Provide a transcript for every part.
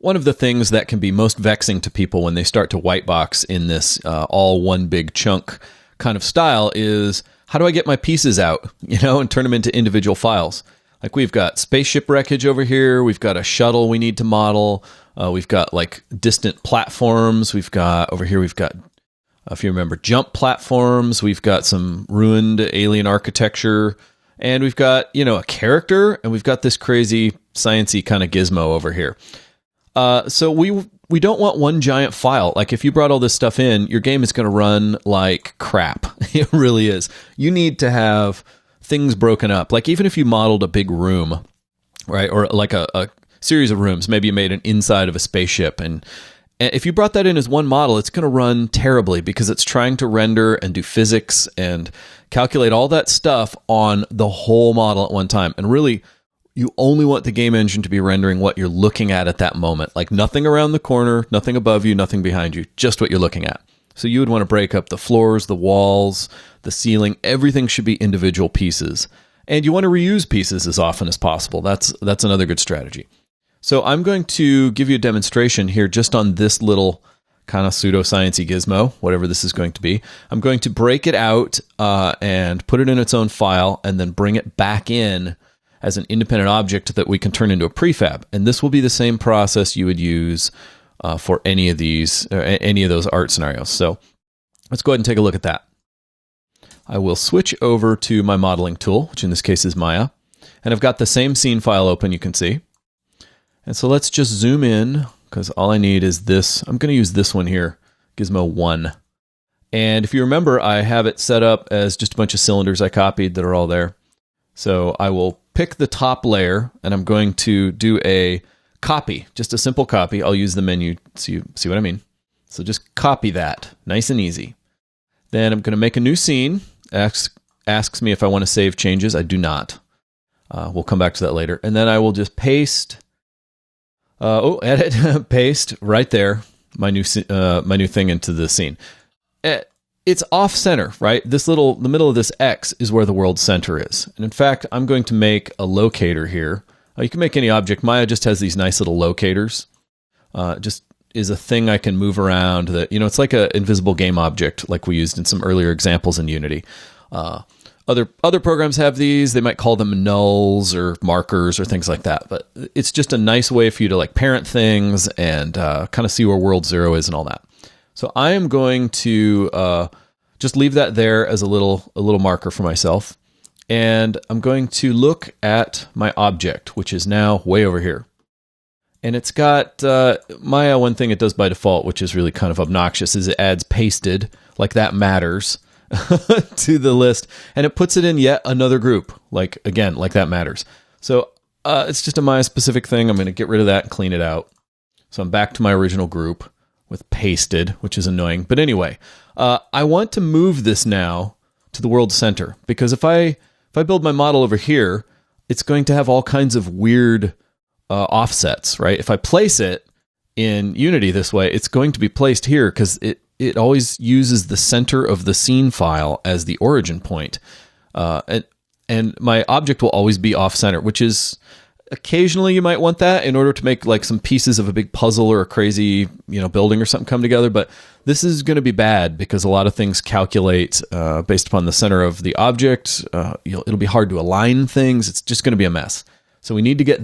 One of the things that can be most vexing to people when they start to whitebox in this all one big chunk kind of style is, how do I get my pieces out, and turn them into individual files? Like we've got spaceship wreckage over here. We've got a shuttle we need to model. We've got like distant platforms. We've got over here, if you remember, jump platforms. We've got some ruined alien architecture. And we've got, a character. And we've got this crazy sciencey kind of gizmo over here. So we don't want one giant file. Like if you brought all this stuff in, your game is going to run like crap. It really is. You need to have things broken up. Like even if you modeled a big room, right? Or like a series of rooms, maybe you made an inside of a spaceship. And if you brought that in as one model, it's going to run terribly because it's trying to render and do physics and calculate all that stuff on the whole model at one time. And really, you only want the game engine to be rendering what you're looking at that moment. Like nothing around the corner, nothing above you, nothing behind you, just what you're looking at. So you would want to break up the floors, the walls, the ceiling. Everything should be individual pieces. And you want to reuse pieces as often as possible. That's another good strategy. So I'm going to give you a demonstration here just on this little kind of pseudoscience-y gizmo, whatever this is going to be. I'm going to break it out and put it in its own file and then bring it back in as an independent object that we can turn into a prefab. And this will be the same process you would use for any of those art scenarios. So let's go ahead and take a look at that. I will switch over to my modeling tool, which in this case is Maya. And I've got the same scene file open, you can see. And so let's just zoom in, because all I need is this. I'm going to use this one here, Gizmo 1. And if you remember, I have it set up as just a bunch of cylinders I copied that are all there. So I will pick the top layer, and I'm going to do a copy, just a simple copy. I'll use the menu so you see what I mean. So just copy that, nice and easy. Then I'm going to make a new scene. Asks me if I want to save changes. I do not. We'll come back to that later. And then I will just paste, edit, paste right there, my new thing into the scene. It's off center, right? The middle of this X is where the world center is. And in fact, I'm going to make a locator here. You can make any object. Maya just has these nice little locators. Just is a thing I can move around that, it's like an invisible game object like we used in some earlier examples in Unity. Other programs have these. They might call them nulls or markers or things like that. But it's just a nice way for you to like parent things and kind of see where world zero is and all that. So I am going to just leave that there as a little marker for myself. And I'm going to look at my object, which is now way over here. And it's got Maya, one thing it does by default, which is really kind of obnoxious, is it adds pasted, like that matters, to the list. And it puts it in yet another group, like that matters. So it's just a Maya specific thing. I'm going to get rid of that and clean it out. So I'm back to my original group with pasted, which is annoying. But anyway, I want to move this now to the world center, because if I build my model over here, it's going to have all kinds of weird offsets, right? If I place it in Unity this way, it's going to be placed here because it always uses the center of the scene file as the origin point. And my object will always be off center, which is occasionally you might want that in order to make like some pieces of a big puzzle or a crazy, building or something come together. But this is going to be bad because a lot of things calculate based upon the center of the object. It'll be hard to align things. It's just going to be a mess. So we need to get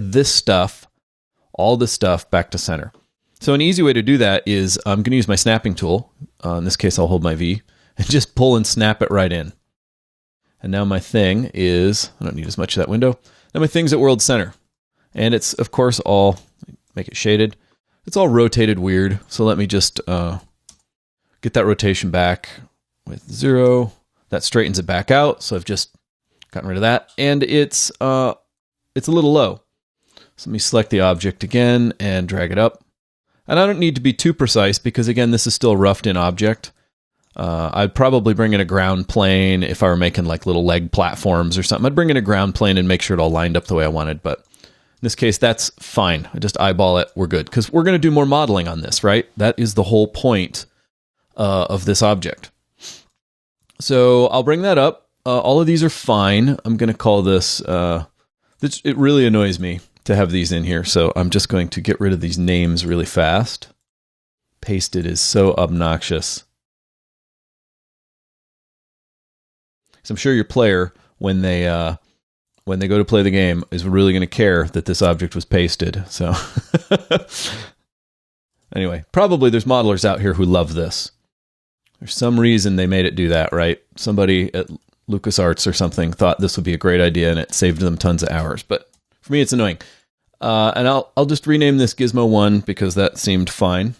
all this stuff back to center. So an easy way to do that is I'm going to use my snapping tool. In this case, I'll hold my V and just pull and snap it right in. And now my thing is, I don't need as much of that window. Now my thing's at world center. And it's, of course, all, make it shaded. It's all rotated weird. So let me just get that rotation back with 0. That straightens it back out. So I've just gotten rid of that. And it's a little low. So let me select the object again and drag it up. And I don't need to be too precise because, again, this is still a roughed-in object. I'd probably bring in a ground plane if I were making like little leg platforms or something. I'd bring in a ground plane and make sure it all lined up the way I wanted. But in this case, that's fine. I just eyeball it. We're good. Because we're going to do more modeling on this, right? That is the whole point of this object. So I'll bring that up. All of these are fine. I'm going to call this... it really annoys me to have these in here. So I'm just going to get rid of these names really fast. Pasted is so obnoxious. So I'm sure your player, when they go to play the game, is really going to care that this object was pasted. So anyway, probably there's modelers out here who love this. There's some reason they made it do that, right? Somebody at LucasArts or something thought this would be a great idea, and it saved them tons of hours. But for me, it's annoying. And I'll just rename this Gizmo 1 because that seemed fine.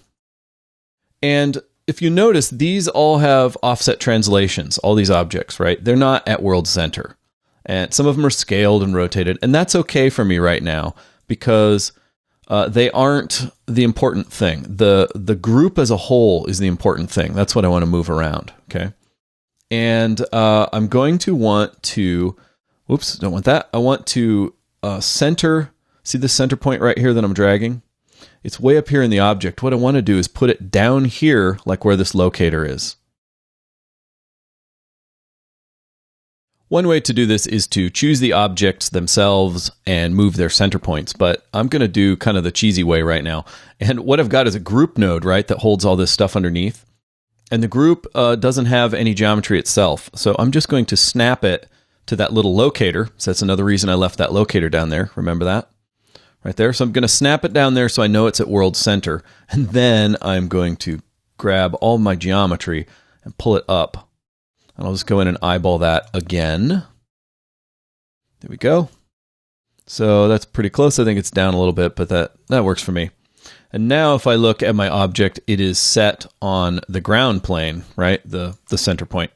And if you notice, these all have offset translations, all these objects, right? They're not at world center. And some of them are scaled and rotated. And that's okay for me right now because they aren't the important thing. The group as a whole is the important thing. That's what I want to move around, okay? And I'm going to want to, whoops, don't want that. I want to center, see the center point right here that I'm dragging? It's way up here in the object. What I want to do is put it down here, like where this locator is. One way to do this is to choose the objects themselves and move their center points, but I'm going to do kind of the cheesy way right now. And what I've got is a group node, right, that holds all this stuff underneath. And the group doesn't have any geometry itself. So I'm just going to snap it to that little locator. So that's another reason I left that locator down there. Remember that? Right there. So I'm going to snap it down there so I know it's at world center. And then I'm going to grab all my geometry and pull it up. And I'll just go in and eyeball that again. There we go. So that's pretty close. I think it's down a little bit, but that works for me. And now if I look at my object, it is set on the ground plane, right? The center point.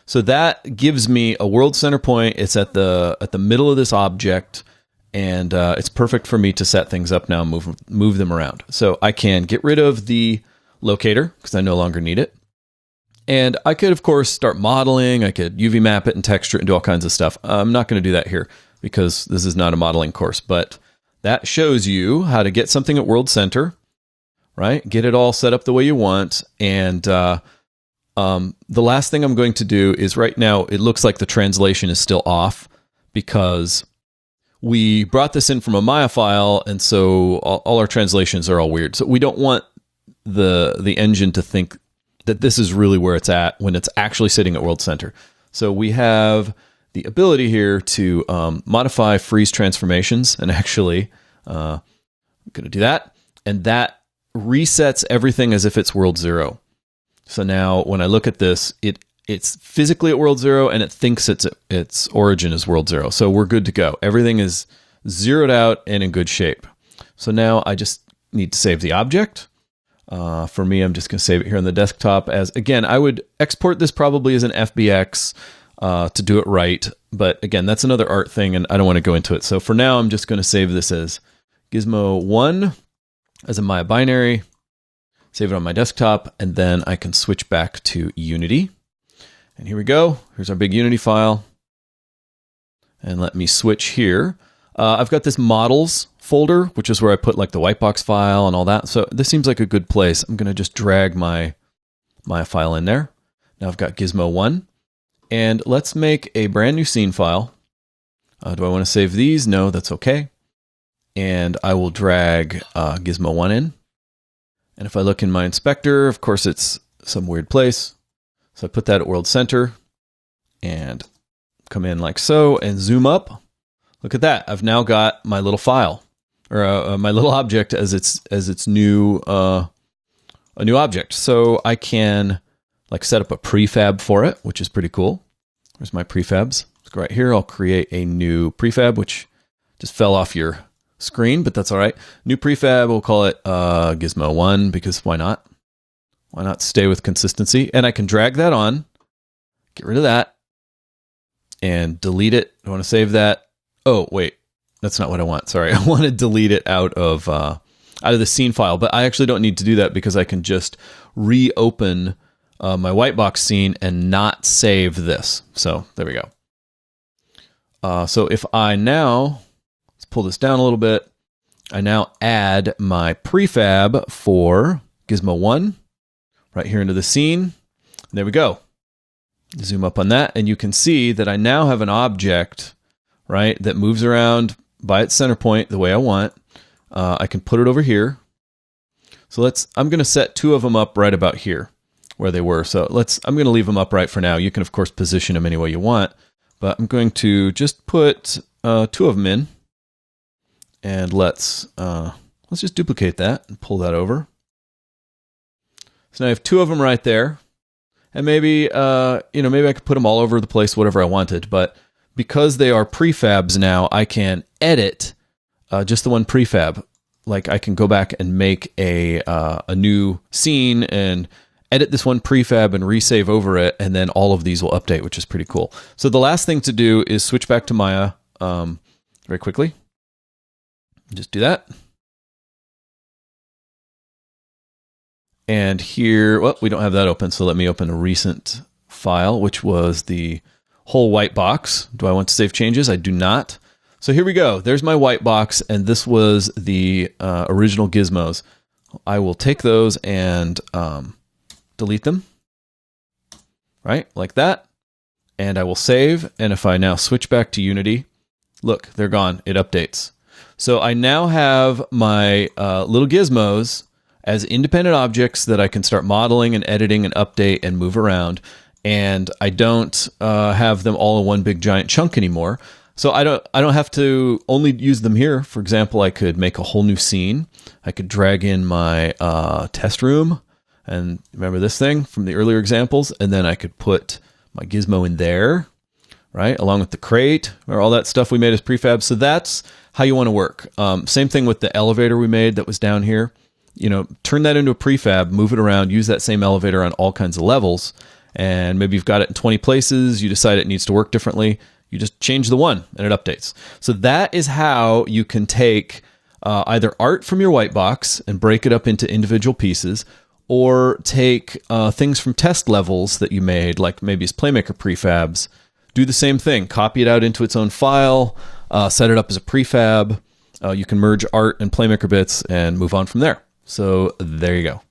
So that gives me a world center point. It's at the middle of this object. And it's perfect for me to set things up now and move them around. So I can get rid of the locator because I no longer need it. And I could, of course, start modeling. I could UV map it and texture it and do all kinds of stuff. I'm not going to do that here because this is not a modeling course. But that shows you how to get something at world center, right? Get it all set up the way you want. And the last thing I'm going to do is right now, it looks like the translation is still off because we brought this in from a Maya file, and so all our translations are all weird. So we don't want the engine to think that this is really where it's at when it's actually sitting at world center. So we have the ability here to modify freeze transformations, and actually I'm going to do that, and that resets everything as if it's world 0. So now when I look at this, it's physically at world 0, and it thinks its origin is world 0. So we're good to go. Everything is zeroed out and in good shape. So now I just need to save the object. For me, I'm just going to save it here on the desktop as, again, I would export this probably as an FBX to do it right. But again, that's another art thing, and I don't want to go into it. So for now, I'm just going to save this as Gizmo 1 as a Maya binary, save it on my desktop, and then I can switch back to Unity. And here we go. Here's our big Unity file. And let me switch here. I've got this models folder, which is where I put like the whitebox file and all that. So this seems like a good place. I'm going to just drag my file in there. Now I've got Gizmo 1. And let's make a brand new scene file. Do I want to save these? No, that's okay. And I will drag Gizmo 1 in. And if I look in my inspector, of course, it's some weird place. So I put that at world center and come in like so and zoom up. Look at that. I've now got my little file or my little object as its new a new object. So I can like set up a prefab for it, which is pretty cool. There's my prefabs. Let's go right here. I'll create a new prefab, which just fell off your screen, but that's all right. New prefab. We'll call it Gizmo 1 because why not? Why not stay with consistency? And I can drag that on, get rid of that, and delete it. I want to save that. Oh, wait. That's not what I want. Sorry. I want to delete it out of the scene file, but I actually don't need to do that because I can just reopen my whitebox scene and not save this. So there we go. So if I now, let's pull this down a little bit. I now add my prefab for Gizmo 1 right here into the scene. There we go. Zoom up on that, and you can see that I now have an object, right, that moves around by its center point the way I want. I can put it over here. So I'm going to set 2 of them up right about here where they were. So I'm going to leave them upright for now. You can of course position them any way you want, but I'm going to just put 2 of them in, and let's just duplicate that and pull that over. So now I have 2 of them right there, and maybe maybe I could put them all over the place, whatever I wanted. But because they are prefabs now, I can edit just the one prefab. Like I can go back and make a new scene and edit this one prefab and resave over it, and then all of these will update, which is pretty cool. So the last thing to do is switch back to Maya very quickly. Just do that. And here, well, we don't have that open, so let me open a recent file, which was the whole white box. Do I want to save changes? I do not. So here we go. There's my white box, and this was the original gizmos. I will take those and delete them, right, like that. And I will save, and if I now switch back to Unity, look, they're gone. It updates. So I now have my little gizmos as independent objects that I can start modeling and editing and update and move around. And I don't have them all in one big giant chunk anymore. So I don't have to only use them here. For example, I could make a whole new scene. I could drag in my test room, and remember this thing from the earlier examples, and then I could put my gizmo in there, right, along with the crate or all that stuff we made as prefab. So that's how you want to work. Same thing with the elevator we made that was down here. Turn that into a prefab, move it around, use that same elevator on all kinds of levels, and maybe you've got it in 20 places, you decide it needs to work differently, you just change the one and it updates. So that is how you can take either art from your white box and break it up into individual pieces, or take things from test levels that you made, like maybe it's Playmaker prefabs, do the same thing, copy it out into its own file, set it up as a prefab. You can merge art and Playmaker bits and move on from there. So there you go.